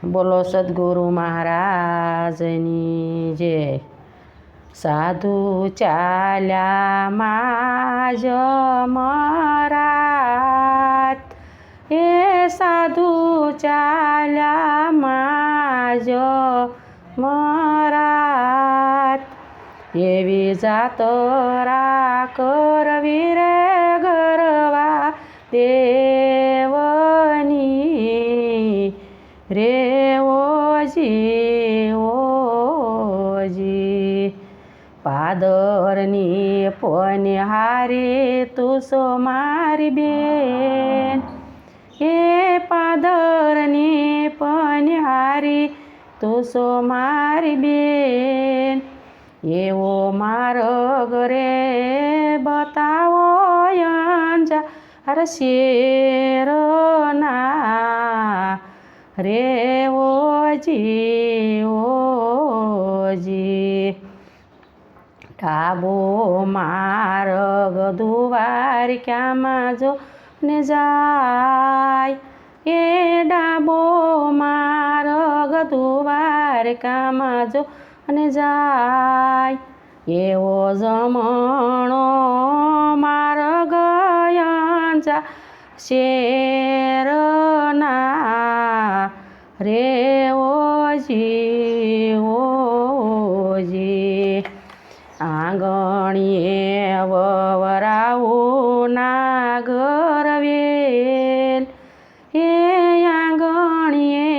બોલો સદગુરુ મહારાજની જય. સાધુ ચાલ્યા માજ મરાત, એ સાધુ ચાલ્યા માજ મરાત, એવી જાતરા કરવી રે ગરવા દેવની રે ઓજી. પાદરની પનિહારી તું સો મારી બેન, એ પાદરની પનિહારી તું સો મારી બેન, એવો માર્ગ રે બતાવો અંજાર શેરના રે ઓજી. ઢાબો માર્ગ દ્વારકામાં જો ને જાય, એ ડાબો માર્ગ દ્વારકામાં જો ને જાય, એવો જમણો માર્ગ અંજાર શેરના રે ઓજી. આંગણીએ વવરાવું નાગર વેલ, એ આંગણીએ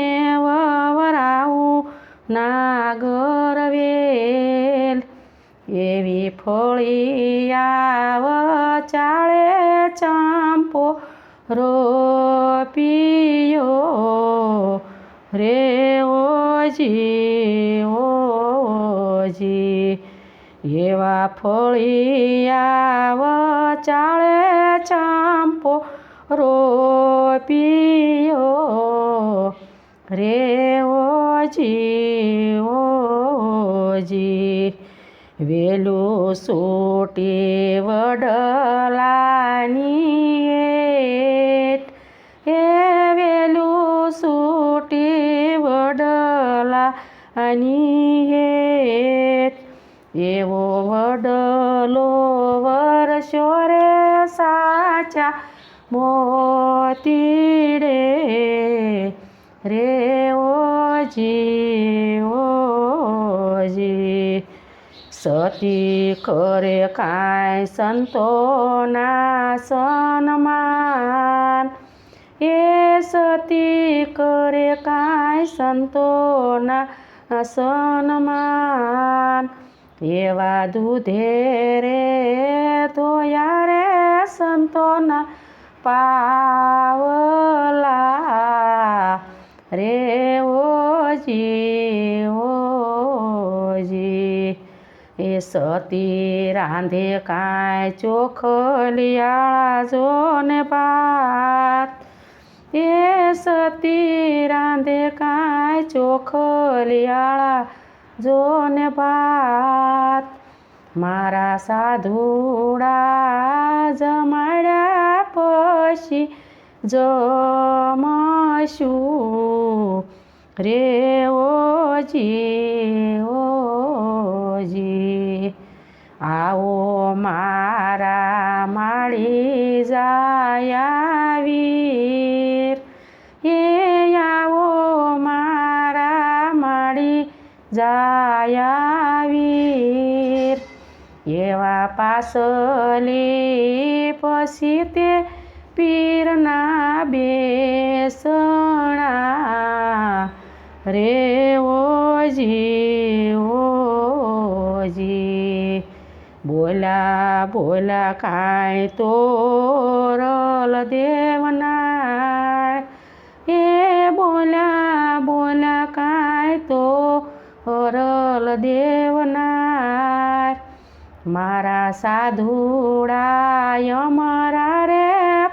વવરાવું નાગર વેલ, એવી ફળિયાવ ચાળે ચંપો રોપિયો રે ઓજી. એવા ફળિયાવ ચાળે ચંપો રોપિયો રે ઓજી. વેલું સૂટી વડલાની એટ, એ વેલું સૂટી વડલાની એટ, એવો વડલો વરસ્યો રે સાચા મોતીડે રે ઓજી. સતી કરે કાંઈ સંતોના સન્માન, એ સતી કરે કાંઈ સંતોના સન્માન, એવા દૂધે રે ધોયા રે સંતોના પાવલા રે ઓજી. એ સતી રાંધે કાંઈ ચોખલિયાળા જોને ભાત, એ સતી રાંધે કાંઈ ચોખલિયાળા જોને ભાત, મારા સાધુડા જમાડ્યા પછી જમશું રે ઓજી. આવો મારા માળી જાયા વીર, એ આવો મારા માળી જાયા વીર, એવા પાસલી પછી તે પીરના બેસણા રે ઓજી. બોલા બોલા કાંઈ તોરલ દેવના, એ બોલા બોલા કાંઈ તોરલ દેવના, મારા સાધુડા અમારા રે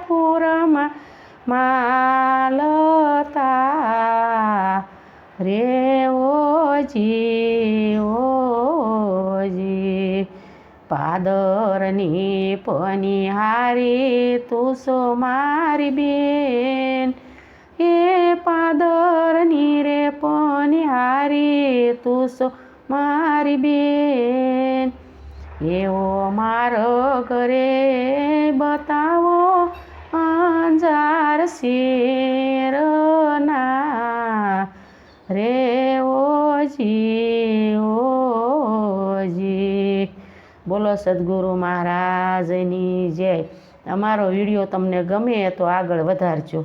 પૂરમાં માલતા રે ઓજી. પાદરની પનિહારી તું સો મારી બેન, એ પાદરની રે છો મારી બેન. એવો મારો ઘરે બતાવો અંજાર શેરના રે ઓજી ઓજી. બોલો સદગુરુ મહારાજની જય. અમારો વિડીયો તમને ગમે તો આગળ વધારજો.